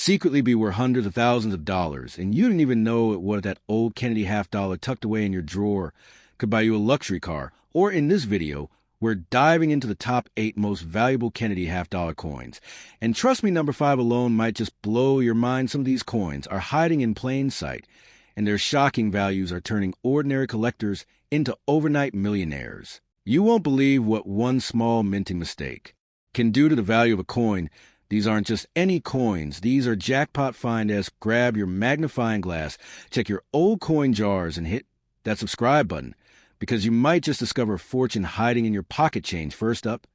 secretly be worth hundreds of thousands of dollars, and you didn't even know what that old Kennedy half-dollar tucked away in your drawer could buy you a luxury car. Or in this video, we're diving into the top 8 most valuable Kennedy half-dollar coins. And trust me, number 5 alone might just blow your mind. Some of these coins are hiding in plain sight, and their shocking values are turning ordinary collectors into overnight millionaires. You won't believe what one small minting mistake can do to the value of a coin. These aren't just any coins. These are jackpot find-esque. Grab your magnifying glass, check your old coin jars, and hit that subscribe button, because you might just discover a fortune hiding in your pocket change. First up,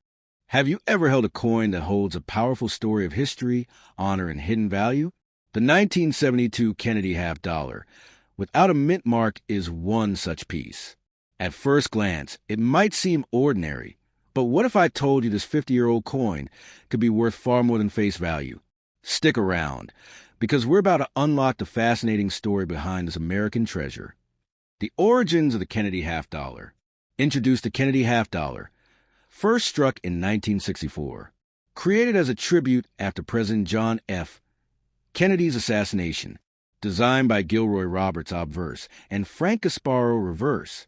have you ever held a coin that holds a powerful story of history, honor, and hidden value? The 1972 Kennedy half-dollar, without a mint mark, is one such piece. At first glance, it might seem ordinary, but what if I told you this 50-year-old coin could be worth far more than face value? Stick around, because we're about to unlock the fascinating story behind this American treasure. The origins of the Kennedy half-dollar. Introduced the Kennedy half-dollar, first struck in 1964. Created as a tribute after President John F. Kennedy's assassination. Designed by Gilroy Roberts obverse and Frank Gasparo reverse.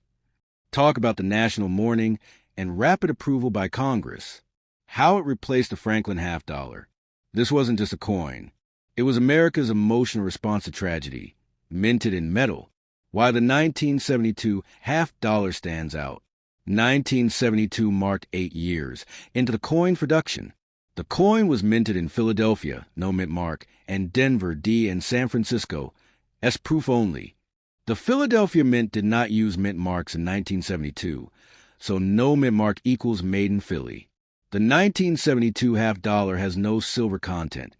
Talk about the national mourning and rapid approval by Congress. How it replaced the Franklin half-dollar. This wasn't just a coin. It was America's emotional response to tragedy, minted in metal. Why the 1972 half-dollar stands out. 1972 marked 8 years into the coin production. The coin was minted in Philadelphia, no mint mark, and Denver, D, and San Francisco, S proof only. The Philadelphia Mint did not use mint marks in 1972, so no mint mark equals made in Philly. The 1972 half-dollar has no silver content.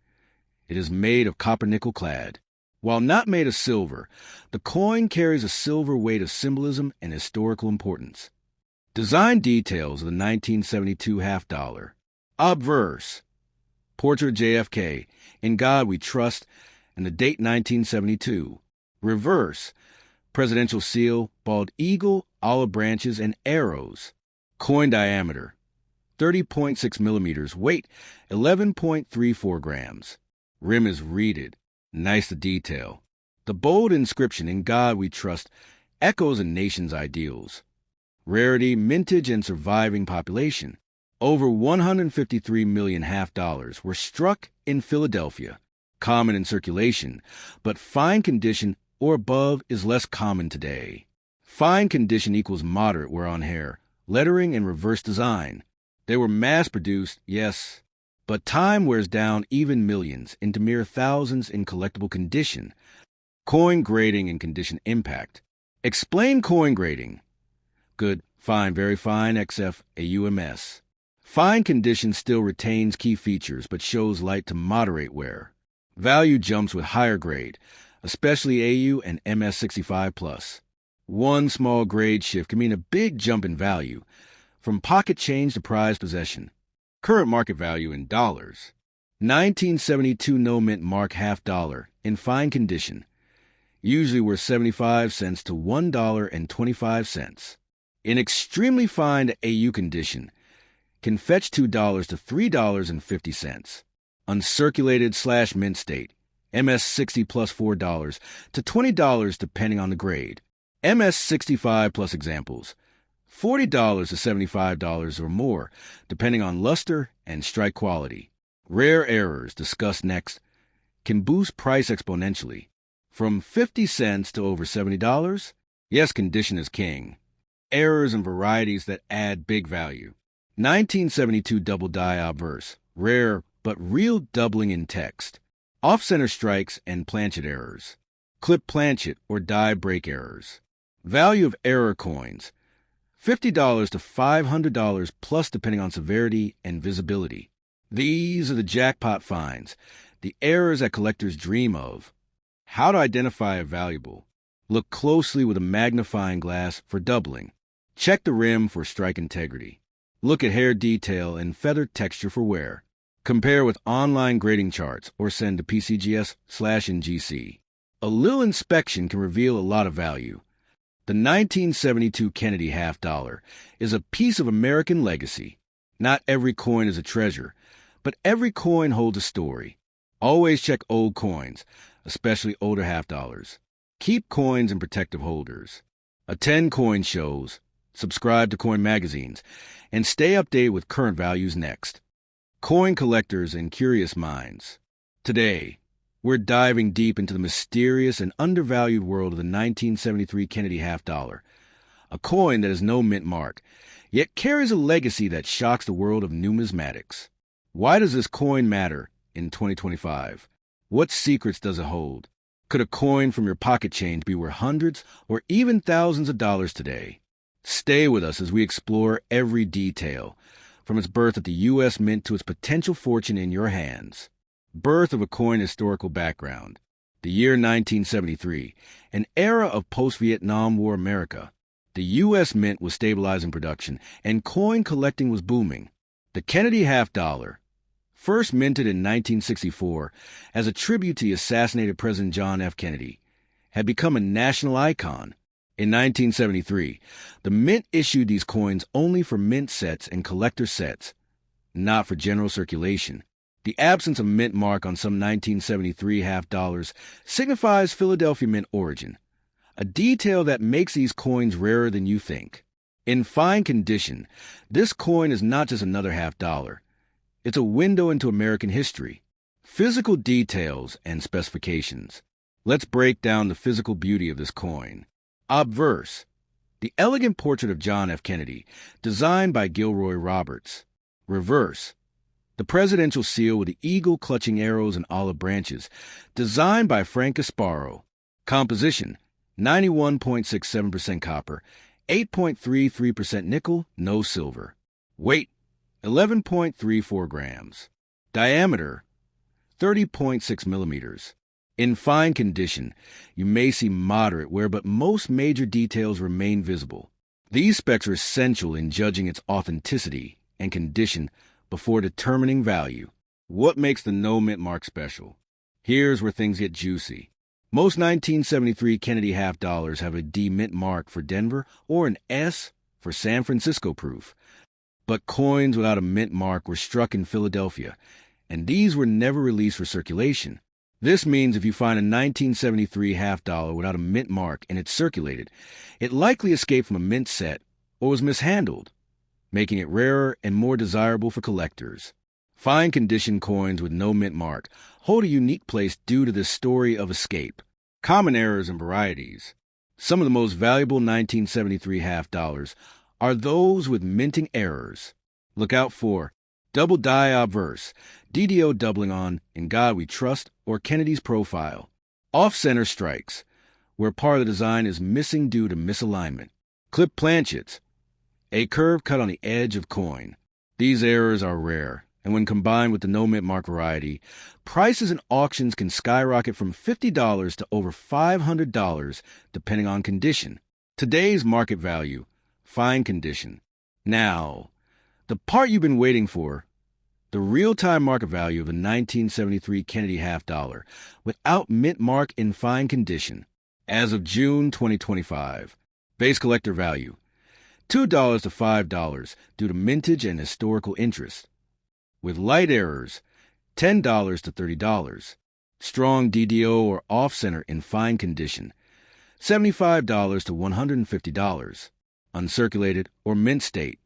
It is made of copper nickel clad. While not made of silver, the coin carries a silver weight of symbolism and historical importance. Design details of the 1972 half-dollar. Obverse. Portrait of JFK, In God We Trust, and the date 1972. Reverse. Presidential seal, bald eagle, olive branches, and arrows. Coin diameter, 30.6 millimeters. Weight, 11.34 grams. Rim is reeded. Nice to detail. The bold inscription, In God We Trust, echoes a nation's ideals. Rarity, mintage, and surviving population. Over 153 million half-dollars were struck in Philadelphia. Common in circulation, but fine condition or above is less common today. Fine condition equals moderate wear on hair, lettering, and reverse design. They were mass-produced, yes, but time wears down even millions into mere thousands in collectible condition. Coin grading and condition impact. Explain coin grading. Good, fine, very fine, XF, AUMS. Fine condition still retains key features but shows light to moderate wear. Value jumps with higher grade, especially AU and MS65+. One small grade shift can mean a big jump in value, from pocket change to prized possession. Current market value in dollars. 1972 no mint mark half-dollar in fine condition, usually worth 75 cents to $1.25. In extremely fine AU condition, can fetch $2 to $3.50. Uncirculated / mint state, MS60 plus $4 to $20 depending on the grade. MS65 plus examples, $40 to $75 or more depending on luster and strike quality. Rare errors, discussed next, can boost price exponentially. From 50 cents to over $70? Yes, condition is king. Errors and varieties that add big value. 1972 double die obverse, rare but real doubling in text. Off-center strikes and planchet errors. Clip planchet or die break errors. Value of error coins, $50 to $500 plus depending on severity and visibility. These are the jackpot finds, the errors that collectors dream of. How to identify a valuable. Look closely with a magnifying glass for doubling. Check the rim for strike integrity. Look at hair detail and feather texture for wear. Compare with online grading charts or send to PCGS/NGC. A little inspection can reveal a lot of value. The 1972 Kennedy half-dollar is a piece of American legacy. Not every coin is a treasure, but every coin holds a story. Always check old coins, especially older half dollars. Keep coins in protective holders. Attend coin shows, subscribe to coin magazines, and stay updated with current values next. Coin collectors and curious minds. Today, we're diving deep into the mysterious and undervalued world of the 1973 Kennedy half dollar, a coin that has no mint mark, yet carries a legacy that shocks the world of numismatics. Why does this coin matter in 2025? What secrets does it hold? Could a coin from your pocket change be worth hundreds or even thousands of dollars today? Stay with us as we explore every detail, from its birth at the U.S. Mint to its potential fortune in your hands. Birth of a coin historical background. The year 1973, an era of post-Vietnam War America. The U.S. Mint was stabilizing production, and coin collecting was booming. The Kennedy half dollar, first minted in 1964 as a tribute to the assassinated President John F. Kennedy, had become a national icon. In 1973, the Mint issued these coins only for mint sets and collector sets, not for general circulation. The absence of mint mark on some 1973 half dollars signifies Philadelphia Mint origin, a detail that makes these coins rarer than you think. In fine condition, this coin is not just another half dollar. It's a window into American history. Physical details and specifications. Let's break down the physical beauty of this coin. Obverse, the elegant portrait of John F. Kennedy, designed by Gilroy Roberts. Reverse, the presidential seal with the eagle clutching arrows and olive branches, designed by Frank Gasparo. Composition, 91.67% copper, 8.33% nickel, no silver. Weight, 11.34 grams. Diameter, 30.6 millimeters. In fine condition, you may see moderate wear, but most major details remain visible. These specs are essential in judging its authenticity and condition before determining value. What makes the no mint mark special? Here's where things get juicy. Most 1973 Kennedy half dollars have a D mint mark for Denver or an S for San Francisco proof. But coins without a mint mark were struck in Philadelphia, and these were never released for circulation. This means if you find a 1973 half dollar without a mint mark and it's circulated, it likely escaped from a mint set or was mishandled, making it rarer and more desirable for collectors. Fine condition coins with no mint mark hold a unique place due to this story of escape. Common errors and varieties. Some of the most valuable 1973 half dollars are those with minting errors. Look out for double die obverse, DDO doubling on In God We Trust or Kennedy's profile. Off-center strikes, where part of the design is missing due to misalignment. Clip planchets, a curve cut on the edge of coin. These errors are rare, and when combined with the no mint mark variety, prices in auctions can skyrocket from $50 to over $500 depending on condition. Today's market value, fine condition. Now, the part you've been waiting for, the real-time market value of a 1973 Kennedy half dollar without mint mark in fine condition. As of June 2025, base collector value, $2 to $5 due to mintage and historical interest. With light errors, $10 to $30. Strong DDO or off-center in fine condition, $75 to $150. Uncirculated or mint state,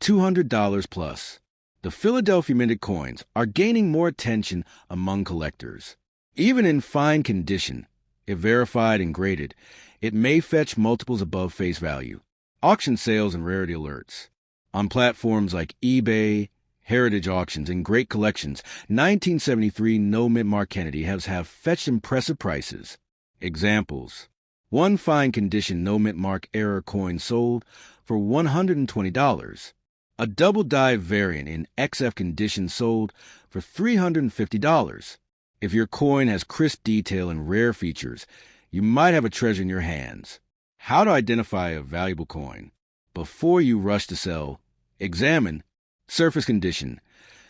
$200 plus. The Philadelphia minted coins are gaining more attention among collectors. Even in fine condition, if verified and graded, it may fetch multiples above face value. Auction sales and rarity alerts. On platforms like eBay, Heritage Auctions, and Great Collections, 1973 no mint mark Kennedy have fetched impressive prices. Examples. One fine condition no mint mark error coin sold for $120. A double die variant in XF condition sold for $350. If your coin has crisp detail and rare features, you might have a treasure in your hands. How to identify a valuable coin? Before you rush to sell, examine surface condition,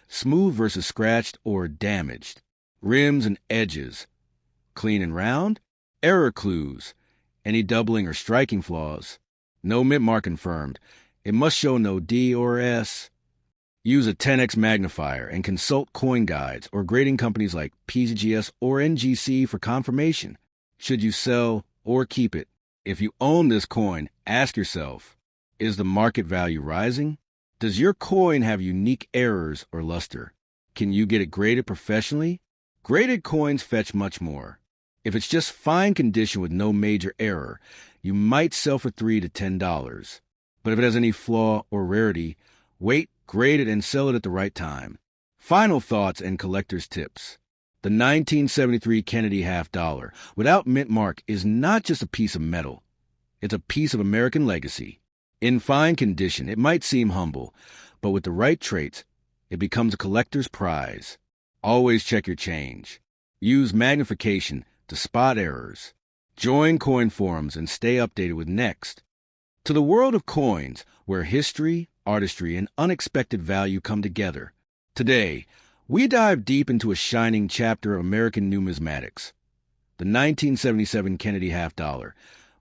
smooth versus scratched or damaged, rims and edges, clean and round, error clues, any doubling or striking flaws, no mint mark confirmed. It must show no D or S. Use a 10x magnifier and consult coin guides or grading companies like PGS or NGC for confirmation. Should you sell or keep it? If you own this coin, ask yourself, is the market value rising? Does your coin have unique errors or luster? Can you get it graded professionally? Graded coins fetch much more. If it's just fine condition with no major error, you might sell for $3 to $10. But if it has any flaw or rarity, wait, grade it, and sell it at the right time. Final thoughts and collector's tips. The 1973 Kennedy half dollar without mint mark is not just a piece of metal. It's a piece of American legacy. In fine condition, it might seem humble, but with the right traits, it becomes a collector's prize. Always check your change. Use magnification to spot errors. Join coin forums and stay updated with Next. To the world of coins, where history, artistry, and unexpected value come together. Today, we dive deep into a shining chapter of American numismatics. The 1977 Kennedy half dollar,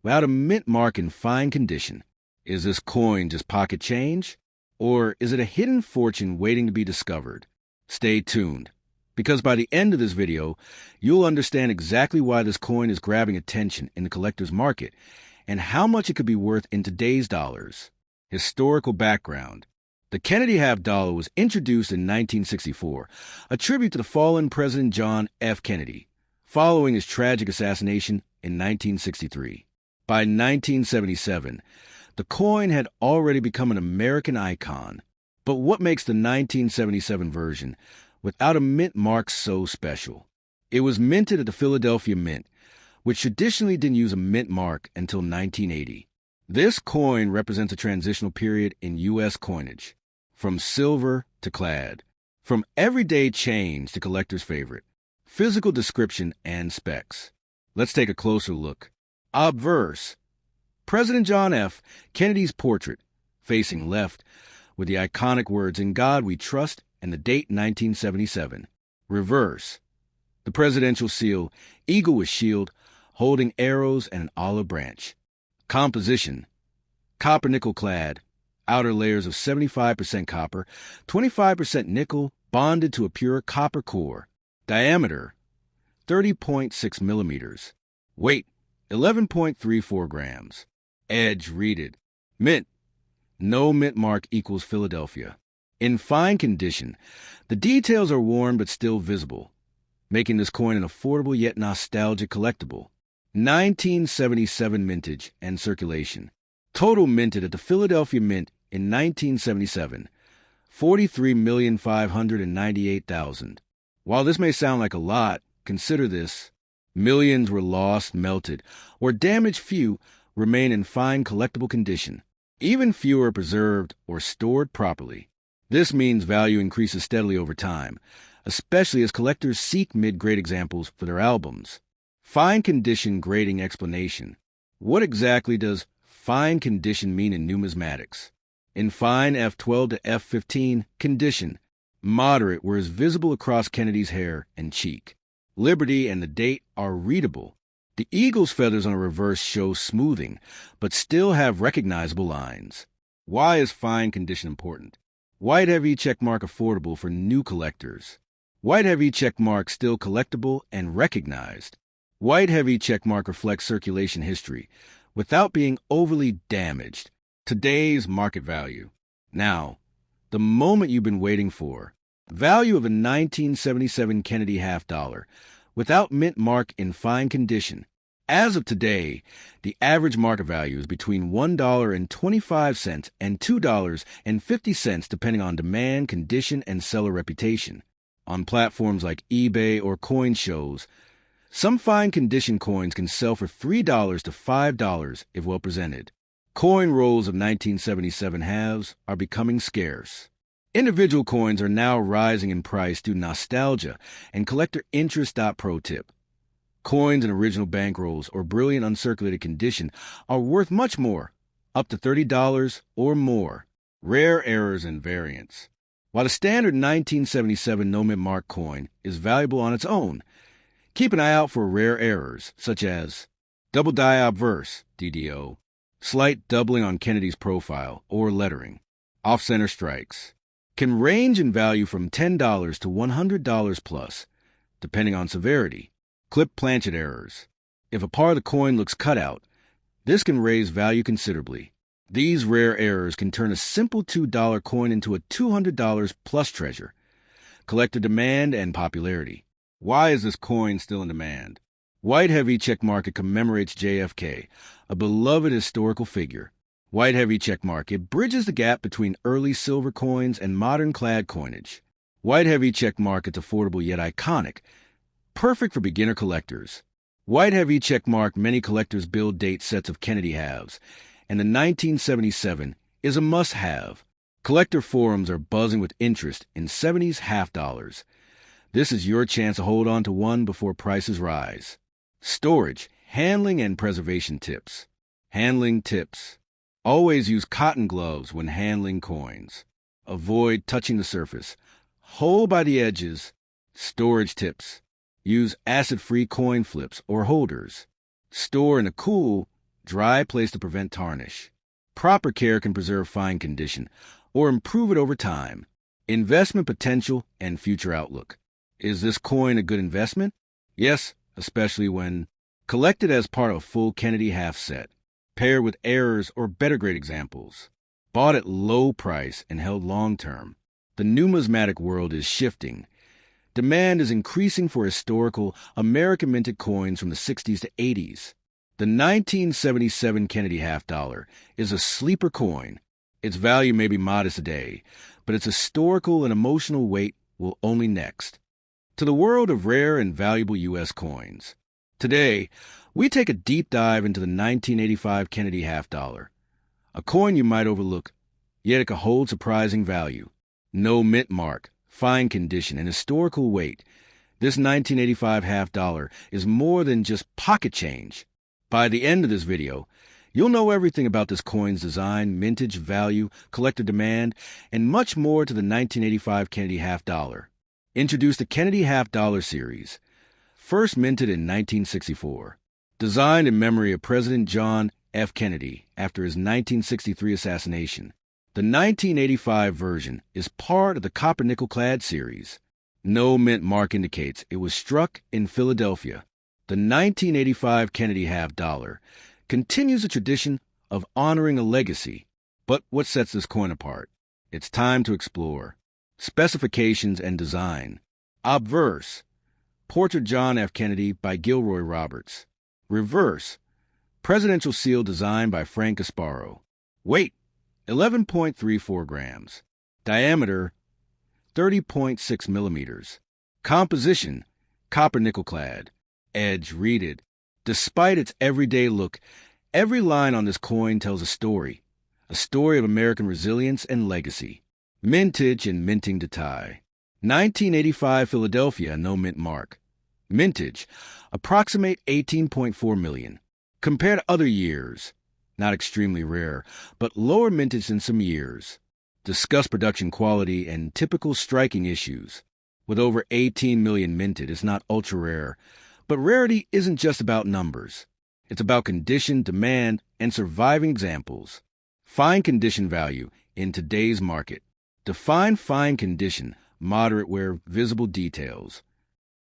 without a mint mark in fine condition. Is this coin just pocket change? Or is it a hidden fortune waiting to be discovered? Stay tuned, because by the end of this video, you'll understand exactly why this coin is grabbing attention in the collector's market and how much it could be worth in today's dollars. Historical background. The Kennedy half dollar was introduced in 1964, a tribute to the fallen President John F. Kennedy, following his tragic assassination in 1963. By 1977, the coin had already become an American icon. But what makes the 1977 version without a mint mark so special? It was minted at the Philadelphia Mint, which traditionally didn't use a mint mark until 1980. This coin represents a transitional period in U.S. coinage, from silver to clad, from everyday change to collector's favorite, physical description and specs. Let's take a closer look. Obverse. President John F. Kennedy's portrait, facing left, with the iconic words, "In God We Trust," and the date 1977. Reverse. The presidential seal, eagle with shield, holding arrows and an olive branch. Composition. Copper nickel clad, outer layers of 75% copper, 25% nickel, bonded to a pure copper core. Diameter, 30.6 millimeters. Weight, 11.34 grams. Edge reeded. Mint. No mint mark equals Philadelphia. In fine condition, the details are worn but still visible, making this coin an affordable yet nostalgic collectible. 1977 mintage and circulation. Total minted at the Philadelphia Mint in 1977, 43,598,000. While this may sound like a lot, consider this. Millions were lost, melted, or damaged. Few remain in fine collectible condition. Even fewer are preserved or stored properly. This means value increases steadily over time, especially as collectors seek mid-grade examples for their albums. Fine condition grading explanation. What exactly does fine condition mean in numismatics? In fine F12 to F15 condition, moderate where is visible across Kennedy's hair and cheek. Liberty and the date are readable. The eagle's feathers on a reverse show smoothing, but still have recognizable lines. Why is fine condition important? White heavy checkmark affordable for new collectors. White heavy checkmark still collectible and recognized. White heavy checkmark reflects circulation history without being overly damaged. Today's market value. Now, the moment you've been waiting for. Value of a 1977 Kennedy half dollar without mint mark in fine condition. As of today, the average market value is between $1.25 and $2.50 depending on demand, condition, and seller reputation. On platforms like eBay or coin shows, some fine condition coins can sell for $3 to $5 if well presented. Coin rolls of 1977 halves are becoming scarce. Individual coins are now rising in price due to nostalgia and collector interest. Pro tip. Coins in original bankrolls or brilliant uncirculated condition are worth much more, up to $30 or more. Rare errors and variants. While the standard 1977 no mint mark coin is valuable on its own, keep an eye out for rare errors such as double die obverse, DDO, slight doubling on Kennedy's profile or lettering, off-center strikes, can range in value from $10 to $100 plus, depending on severity. Clip planchet errors. If a part of the coin looks cut out, this can raise value considerably. These rare errors can turn a simple $2 coin into a $200 plus treasure. Collector demand and popularity. Why is this coin still in demand? White heavy check mark commemorates JFK, a beloved historical figure. White heavy check mark bridges the gap between early silver coins and modern clad coinage. White heavy check mark is affordable yet iconic, perfect for beginner collectors. White heavy check mark many collectors build date sets of Kennedy halves, and the 1977 is a must-have. Collector forums are buzzing with interest in 70s half dollars. This is your chance to hold on to one before prices rise. Storage, handling, and preservation tips. Handling tips. Always use cotton gloves when handling coins. Avoid touching the surface. Hold by the edges. Storage tips. Use acid-free coin flips or holders. Store in a cool, dry place to prevent tarnish. Proper care can preserve fine condition or improve it over time. Investment potential and future outlook. Is this coin a good investment? Yes, especially when collected as part of a full Kennedy half set, paired with errors or better grade examples. Bought at low price and held long term. The numismatic world is shifting. Demand is increasing for historical American minted coins from the 60s to 80s. The 1977 Kennedy half dollar is a sleeper coin. Its value may be modest today, but its historical and emotional weight will only next. To the world of rare and valuable U.S. coins. Today, we take a deep dive into the 1985 Kennedy half dollar, a coin you might overlook, yet it can hold surprising value. No mint mark, fine condition, and historical weight. This 1985 half dollar is more than just pocket change. By the end of this video, you'll know everything about this coin's design, mintage, value, collector demand, and much more to the 1985 Kennedy half dollar. Introduce the Kennedy half dollar series. First minted in 1964. Designed in memory of President John F. Kennedy after his 1963 assassination. The 1985 version is part of the copper-nickel clad series. No mint mark indicates it was struck in Philadelphia. The 1985 Kennedy half dollar continues a tradition of honoring a legacy. But what sets this coin apart? It's time to explore. Specifications and design. Obverse. Portrait John F. Kennedy by Gilroy Roberts. Reverse. Presidential seal designed by Frank Gasparo. Weight, 11.34 grams. Diameter, 30.6 millimeters. Composition, copper-nickel clad. Edge reeded. Despite its everyday look, every line on this coin tells a story of American resilience and legacy. Mintage and minting to tie. 1985 Philadelphia, no mint mark. Mintage, approximate 18.4 million. Compared to other years, not extremely rare, but lower mintage than some years. Discuss production quality and typical striking issues. With over 18 million minted, it's not ultra rare, but rarity isn't just about numbers. It's about condition, demand, and surviving examples. Fine condition value in today's market. Define fine condition, moderate where visible details.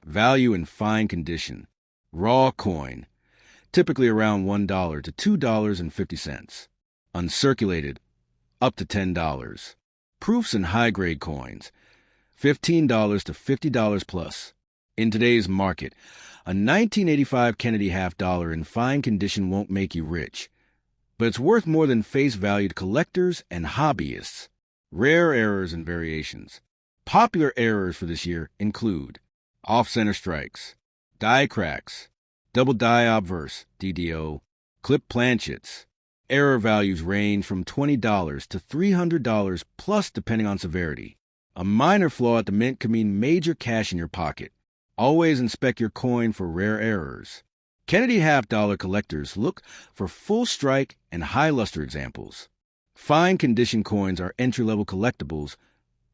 Value in fine condition. Raw coin, typically around $1 to $2.50. Uncirculated, up to $10. Proofs in high-grade coins, $15 to $50 plus. In today's market, a 1985 Kennedy half dollar in fine condition won't make you rich, but it's worth more than face value to collectors and hobbyists. Rare errors and variations. Popular errors for this year include off-center strikes, die cracks, double die obverse, DDO, clip planchets. Error values range from $20 to $300 plus depending on severity. A minor flaw at the mint can mean major cash in your pocket. Always inspect your coin for rare errors. Kennedy half dollar collectors look for full strike and high luster examples. Fine condition coins are entry-level collectibles,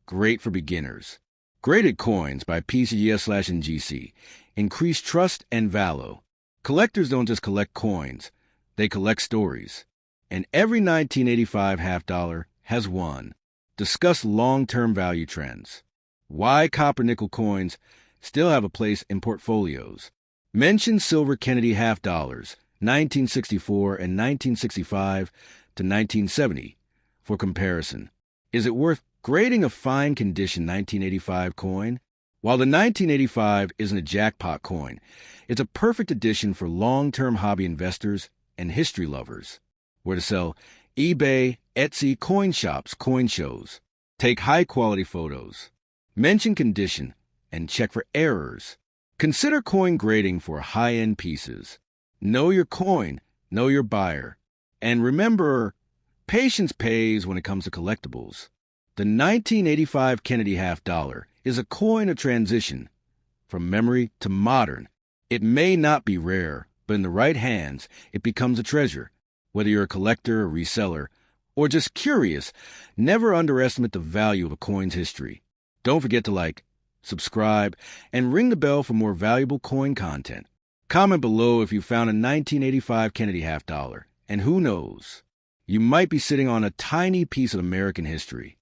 great for beginners. Graded coins by PCGS/NGC increase trust and value. Collectors don't just collect coins, they collect stories. And every 1985 half dollar has one. Discuss long-term value trends. Why copper-nickel coins still have a place in portfolios. Mention silver Kennedy half dollars, 1964 and 1965 to 1970, for comparison. Is it worth grading a fine condition 1985 coin? While the 1985 isn't a jackpot coin, it's a perfect addition for long-term hobby investors and history lovers. Where to sell: eBay, Etsy, coin shops, coin shows. Take high-quality photos. Mention condition and check for errors. Consider coin grading for high-end pieces. Know your coin, know your buyer. And remember, patience pays when it comes to collectibles. The 1985 Kennedy half dollar is a coin of transition from memory to modern. It may not be rare, but in the right hands, it becomes a treasure. Whether you're a collector, a reseller, or just curious, never underestimate the value of a coin's history. Don't forget to like, subscribe, and ring the bell for more valuable coin content. Comment below if you found a 1985 Kennedy half dollar, and who knows, you might be sitting on a tiny piece of American history.